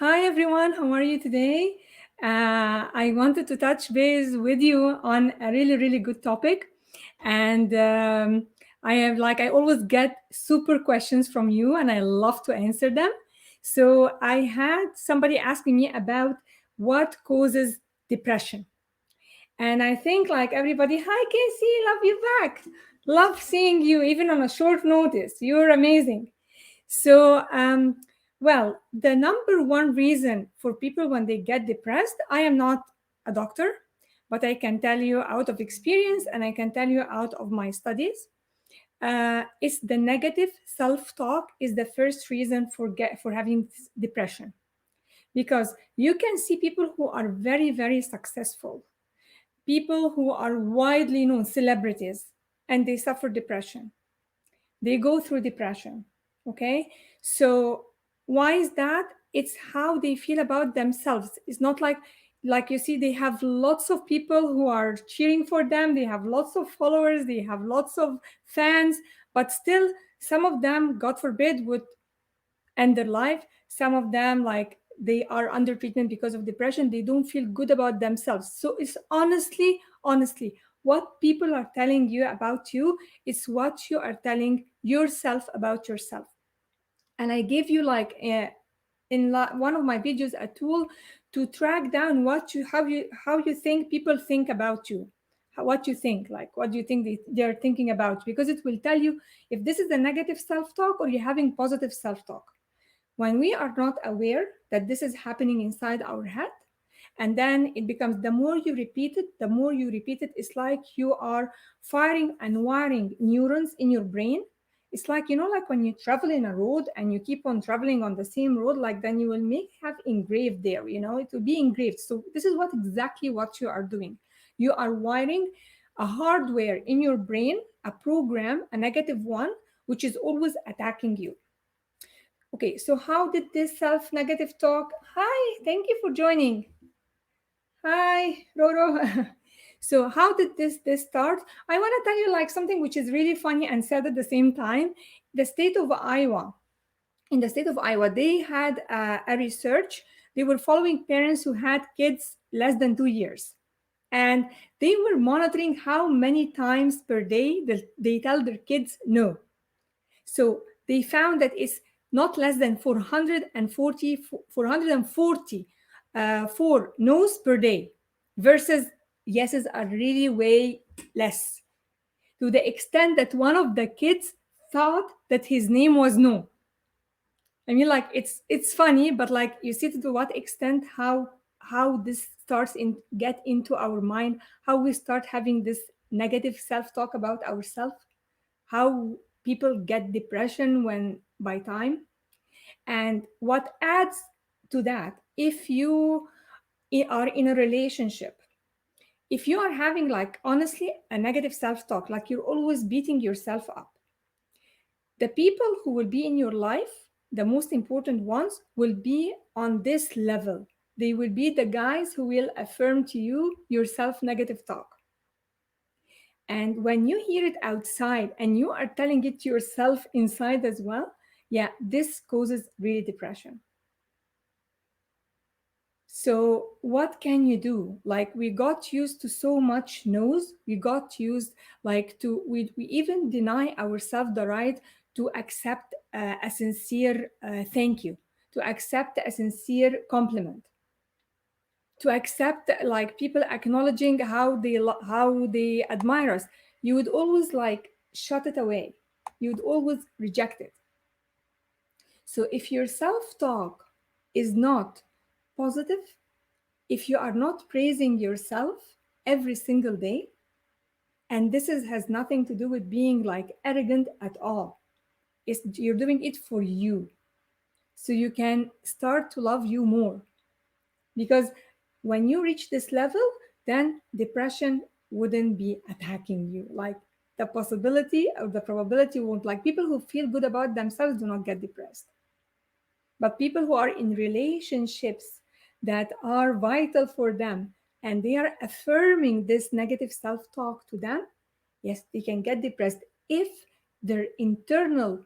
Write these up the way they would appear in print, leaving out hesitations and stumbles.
Hi everyone, how are you today? I wanted to touch base with you on a really good topic, and I always get super questions from you, and I love to answer them. So I had somebody asking me about what causes depression, and I think like everybody, hi Casey, love you back, love seeing you even on a short notice. You're amazing. So, the number one reason for people when they get depressed, I am not a doctor, but I can tell you out of experience and I can tell you out of my studies, is the negative self-talk is the first reason for having depression. Because you can see people who are very successful, people who are widely known, celebrities, and they suffer depression, they go through depression. Okay, so why is that? It's how they feel about themselves. It's not like you see, they have lots of people who are cheering for them, they have lots of followers, they have lots of fans, but still some of them, god forbid, would end their life. Some of them, like, they are under treatment because of depression, they don't feel good about themselves. So it's honestly what people are telling you about you, it's what you are telling yourself about yourself. And I gave you like one of my videos a tool to track down what you how you think people think about you, what you think, like what do you think they're thinking about, because it will tell you if this is a negative self-talk or you're having positive self-talk. When we are not aware that this is happening inside our head, and then it becomes, the more you repeat it, it's like you are firing and wiring neurons in your brain. It's like, like when you travel in a road and you keep on traveling on the same road, like then you will make have engraved there, it will be engraved. So this is what you are doing. You are wiring a hardware in your brain, a program, a negative one, which is always attacking you. Okay, so how did this self negative talk? Hi, thank you for joining. Hi, Roro. So how did this start? I want to tell you like something which is really funny and sad at the same time. The state of Iowa. In the state of Iowa, they had a research. They were following parents who had kids less than 2 years, and they were monitoring how many times per day they tell their kids no. So they found that it's not less than 440 for no's per day, versus yeses are really way less. To the extent that one of the kids thought that his name was no. I mean, like, it's funny, but like you see to what extent how this starts in get into our mind, how we start having this negative self-talk about ourselves, how people get depression when by time. And what adds to that, if you are in a relationship, if you are having, like, honestly, a negative self-talk, like you're always beating yourself up, the people who will be in your life, the most important ones, will be on this level. They will be the guys who will affirm to you your self negative talk. And when you hear it outside and you are telling it to yourself inside as well, yeah, this causes really depression. So, what can you do? Like, we got used to so much no's, we got used, like, we even deny ourselves the right to accept a sincere thank you, to accept a sincere compliment, to accept like people acknowledging how they admire us. You would always like shut it away, you would always reject it. So if your self-talk is not positive, if you are not praising yourself every single day, and has nothing to do with being like arrogant at all, you're doing it for you, so you can start to love you more. Because when you reach this level, then depression wouldn't be attacking you. Like, the possibility or the probability won't, like, people who feel good about themselves do not get depressed. But people who are in relationships that are vital for them and they are affirming this negative self talk to them, yes, they can get depressed if their internal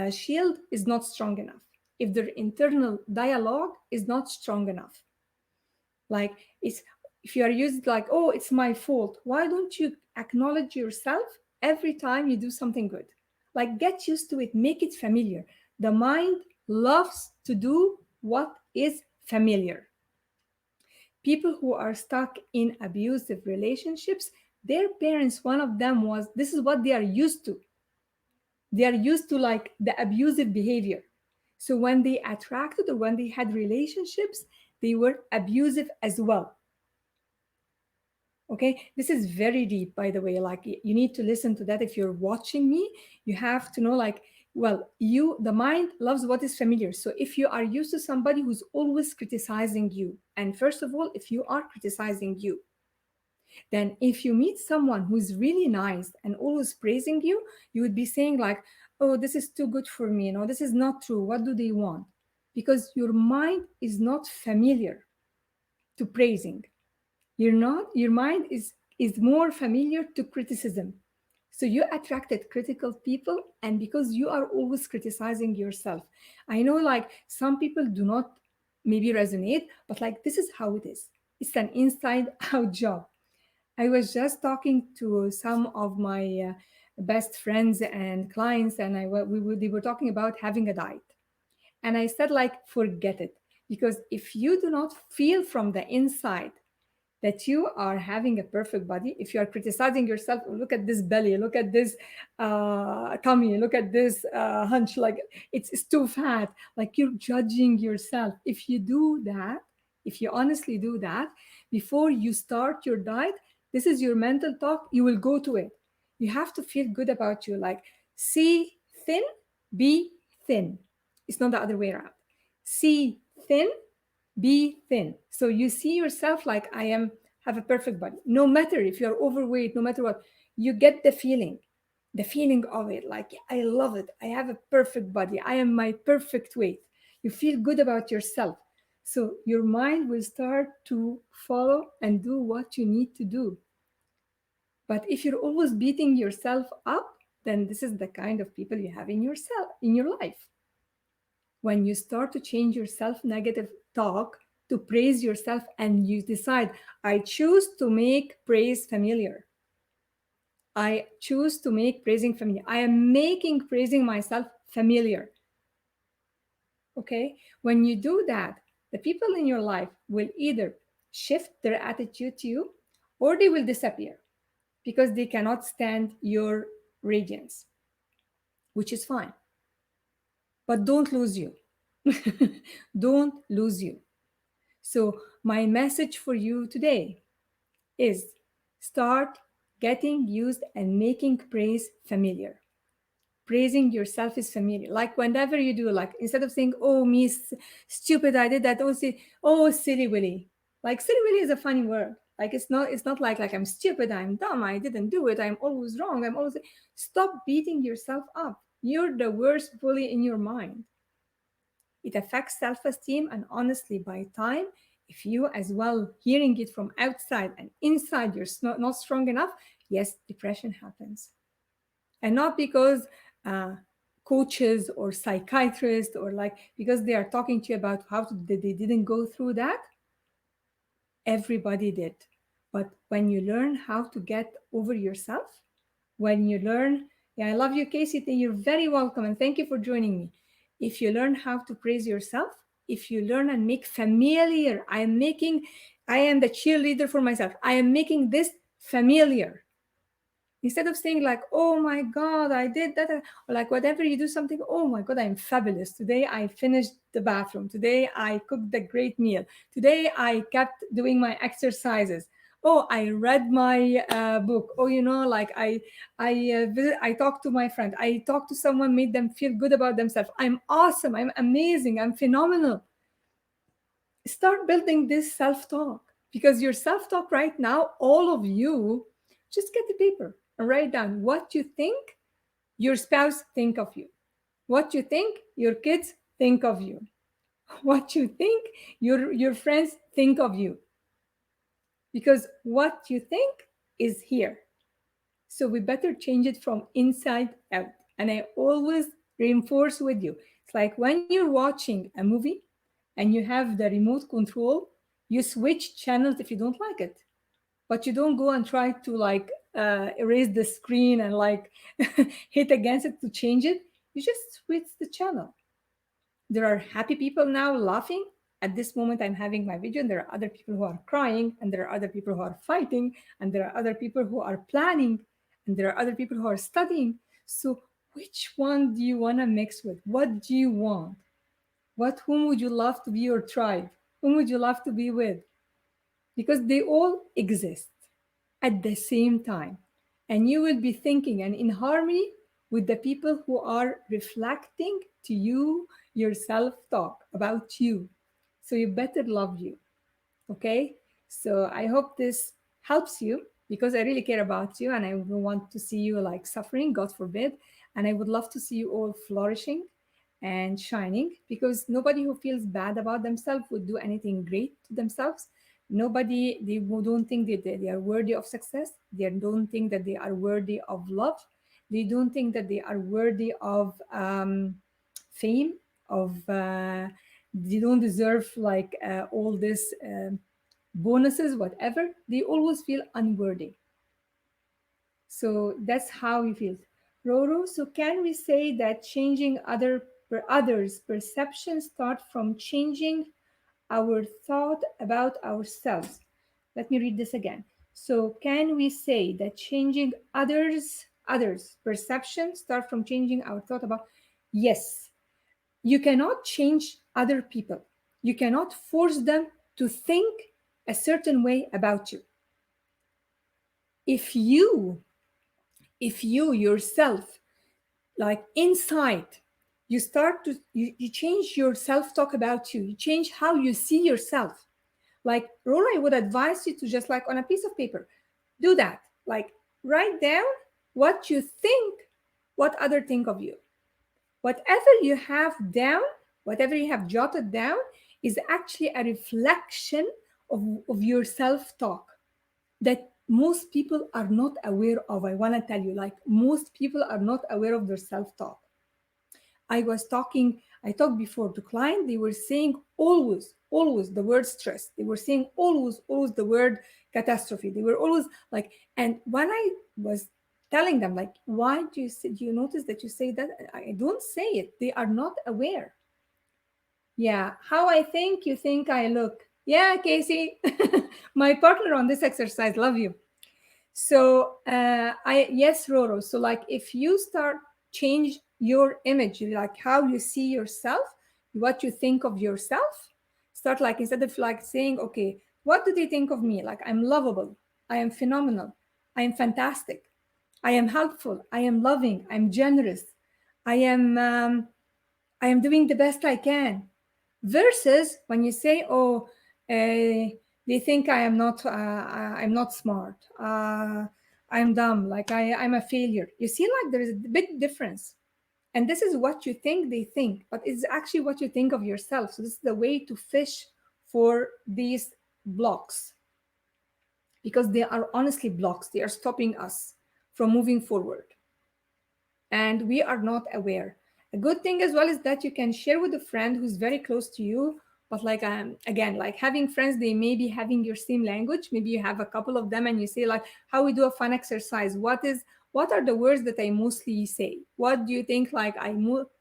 shield is not strong enough. if their internal dialogue is not strong enough. Like, it's, if you are used like, oh, it's my fault, why don't you acknowledge yourself every time you do something good? Like, get used to it, make it familiar. The mind loves to do what is familiar. People who are stuck in abusive relationships, their parents, one of them was, this is what they are used to. They are used to like the abusive behavior. So when they attracted or when they had relationships, they were abusive as well. Okay, this is very deep, by the way. Like, you need to listen to that. If you're watching me, you have to know, like, well, the mind loves what is familiar. So if you are used to somebody who's always criticizing you, and first of all, if you are criticizing you, then if you meet someone who's really nice and always praising you, you would be saying like, oh, this is too good for me, this is not true, what do they want? Because your mind is not familiar to praising. Your mind is more familiar to criticism. So you attracted critical people, and because you are always criticizing yourself. I know, like, some people do not maybe resonate, but like, this is how it is. It's an inside out job. I was just talking to some of my best friends and clients, and they were talking about having a diet. And I said, like, forget it. Because if you do not feel from the inside that you are having a perfect body, if you are criticizing yourself, "Oh, look at this belly, look at this tummy, look at this hunch, like it's too fat," like, you're judging yourself. If you do that, if you honestly do that, before you start your diet, this is your mental talk, you will go to it. You have to feel good about you, like, see thin, be thin. It's not the other way around. See thin, be thin. So you see yourself like, I am have a perfect body. No matter if you're overweight, no matter what, you get the feeling of it. Like, I love it. I have a perfect body. I am my perfect weight. You feel good about yourself. So your mind will start to follow and do what you need to do. But if you're always beating yourself up, then this is the kind of people you have in your life. When you start to change your self negative talk to praise yourself, and you decide, I choose to make praise familiar. I choose to make praising familiar. I am making praising myself familiar. Okay? When you do that, the people in your life will either shift their attitude to you, or they will disappear because they cannot stand your radiance, which is fine. But don't lose you. Don't lose you. So, my message for you today is, start getting used and making praise familiar. Praising yourself is familiar. Like, whenever you do, like, instead of saying, oh, me, stupid, I did that, oh, say, oh, silly Willy. Like, silly Willy is a funny word. Like, it's not like I'm stupid, I'm dumb, I didn't do it, I'm always wrong, I'm always. Stop beating yourself up. You're the worst bully in your mind. It affects self esteem, and honestly, by time, if you as well hearing it from outside and inside, you're not strong enough, yes, depression happens. And not because uh, coaches or psychiatrists, or like because they are talking to you about they didn't go through that. Everybody did. But when you learn how to get over yourself, when you learn, yeah, I love you, Casey. You're very welcome, and thank you for joining me. If you learn how to praise yourself, if you learn and make familiar, I am the cheerleader for myself. I am making this familiar. Instead of saying like, oh my God, I did that, or like whatever you do something, oh my God, I'm fabulous. Today I finished the bathroom. Today I cooked a great meal. Today I kept doing my exercises. Oh, I read my book. Oh, like I talked to my friend. I talked to someone, made them feel good about themselves. I'm awesome. I'm amazing. I'm phenomenal. Start building this self-talk, because your self-talk right now, all of you, just get the paper and write down what you think your spouse think of you, what you think your kids think of you, what you think your friends think of you, because what you think is here. So we better change it from inside out. And I always reinforce with you, It's like when you're watching a movie and you have the remote control, you switch channels if you don't like it, but you don't go and try to like erase the screen and like hit against it to change it. You just switch the channel. There are happy people now laughing. At this moment, I'm having my video, and there are other people who are crying, and there are other people who are fighting, and there are other people who are planning, and there are other people who are studying. So, which one do you want to mix with? What do you want? Whom would you love to be your tribe? Whom would you love to be with? Because they all exist at the same time. And you will be thinking and in harmony with the people who are reflecting to you your self talk about you. So you better love you. Okay? So I hope this helps you because I really care about you and I don't want to see you like suffering, God forbid. And I would love to see you all flourishing and shining because nobody who feels bad about themselves would do anything great to themselves. Nobody, they don't think that they are worthy of success. They don't think that they are worthy of love. They don't think that they are worthy of fame, of they don't deserve like all this bonuses, whatever. They always feel unworthy. So that's how he feels. Roro, so can we say that changing others' perception start from changing our thought about ourselves? Let me read this again. So can we say that changing others' perception start from changing our thought about? Yes, you cannot change other people. You cannot force them to think a certain way about you. If you if you yourself like inside you start to you change your self-talk about you, you change how you see yourself. Like Rora, I would advise you to just like on a piece of paper do that, like write down what you think, what other think of you. Whatever you have down, whatever you have jotted down is actually a reflection of your self-talk that most people are not aware of. I want to tell you, like, most people are not aware of their self talk. I talked before to client, they were saying always the word stress. They were saying always the word catastrophe. They were always like, and when I was telling them, like, why do you notice that you say that? I don't say it. They are not aware. Yeah, how I think you think I look. Yeah, Casey, my partner on this exercise, love you. So yes, Roro. So like if you start change your image, like how you see yourself, what you think of yourself, start like instead of like saying, okay, what do they think of me? Like I'm lovable, I am phenomenal, I am fantastic, I am helpful, I am loving, I'm generous, I am I am doing the best I can. Versus when you say, oh, they think I'm not smart, I'm dumb, like I'm a failure. You see, like there is a big difference. And this is what you think they think, but it's actually what you think of yourself. So this is the way to fish for these blocks because they are honestly blocks. They are stopping us from moving forward and we are not aware. A good thing as well is that you can share with a friend who's very close to you. But like again, like having friends, they may be having your same language. Maybe you have a couple of them, and you say like, "How we do a fun exercise? What are the words that I mostly say? What do you think? Like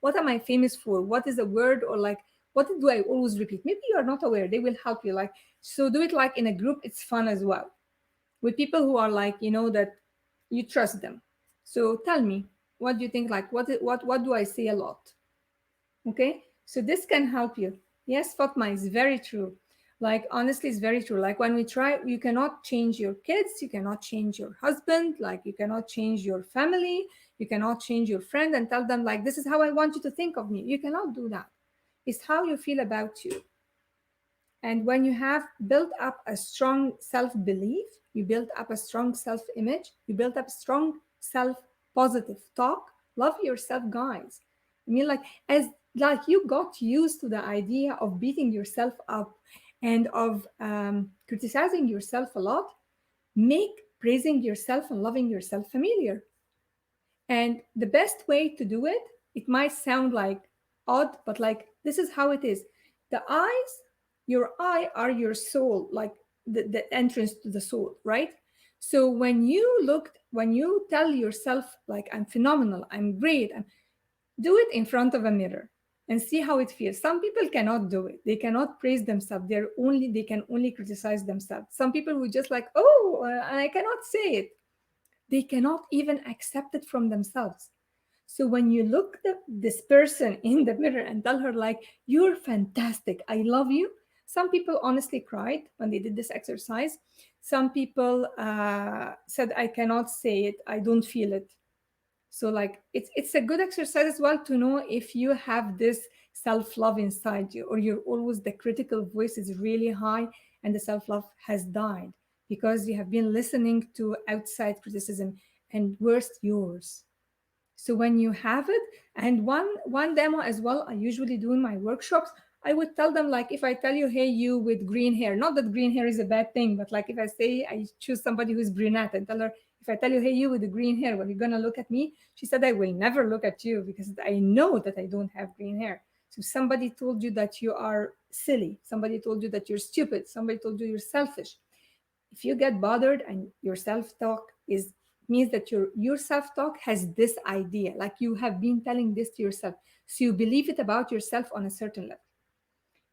what am I famous for? What is a word or like what do I always repeat?" Maybe you are not aware. They will help you. Like so, do it like in a group. It's fun as well with people who are like that you trust them. So tell me, what do you think? Like, what do I say a lot? Okay, so this can help you. Yes, Fatma is very true. Like, honestly, it's very true. Like, when we try, you cannot change your kids, you cannot change your husband, like, you cannot change your family, you cannot change your friend and tell them, like, this is how I want you to think of me. You cannot do that. It's how you feel about you. And when you have built up a strong self belief, you build up a strong self image, you build up strong self positive talk, love yourself, guys. I mean, like, as like you got used to the idea of beating yourself up and of criticizing yourself a lot, make praising yourself and loving yourself familiar. And the best way to do it, it might sound like odd, but like this is how it is. The eyes, your eye are your soul, like the entrance to the soul, right? So when you tell yourself like I'm phenomenal, I'm great, do it in front of a mirror and see how it feels. Some people cannot do it. They cannot praise themselves. They can only criticize themselves. Some people who just like, oh, I cannot say it. They cannot even accept it from themselves. So when you look this person in the mirror and tell her like, you're fantastic, I love you. Some people honestly cried when they did this exercise. Some people said, I cannot say it, I don't feel it. So like it's a good exercise as well to know if you have this self-love inside you, or you're always the critical voice is really high and the self-love has died because you have been listening to outside criticism and worst yours. So when you have it, and one demo as well, I usually do in my workshops, I would tell them like, if I tell you, hey, you with green hair, not that green hair is a bad thing, but like if I say I choose somebody who's brunette and tell her, if I tell you, hey, you with the green hair, are you gonna look at me? She said, I will never look at you because I know that I don't have green hair. So somebody told you that you are silly, somebody told you that you're stupid, somebody told you you're selfish. If you get bothered and your self-talk is means that your self-talk has this idea, like you have been telling this to yourself, so you believe it about yourself on a certain level.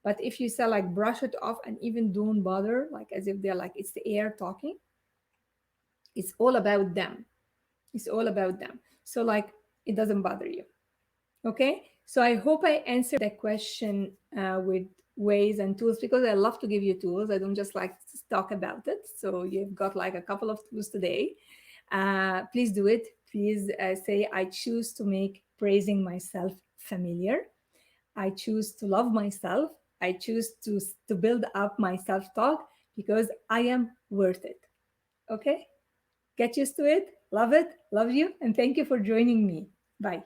But if you say like brush it off and even don't bother, like as if they're like it's the air talking, it's all about them. It's all about them. So like it doesn't bother you. Okay, so I hope I answered that question with ways and tools, because I love to give you tools. I don't just like to talk about it. So you've got like a couple of tools today. Please do it. Please say, I choose to make praising myself familiar. I choose to love myself. I choose to build up my self talk because I am worth it. Okay, get used to it. Love it. Love you. And thank you for joining me. Bye.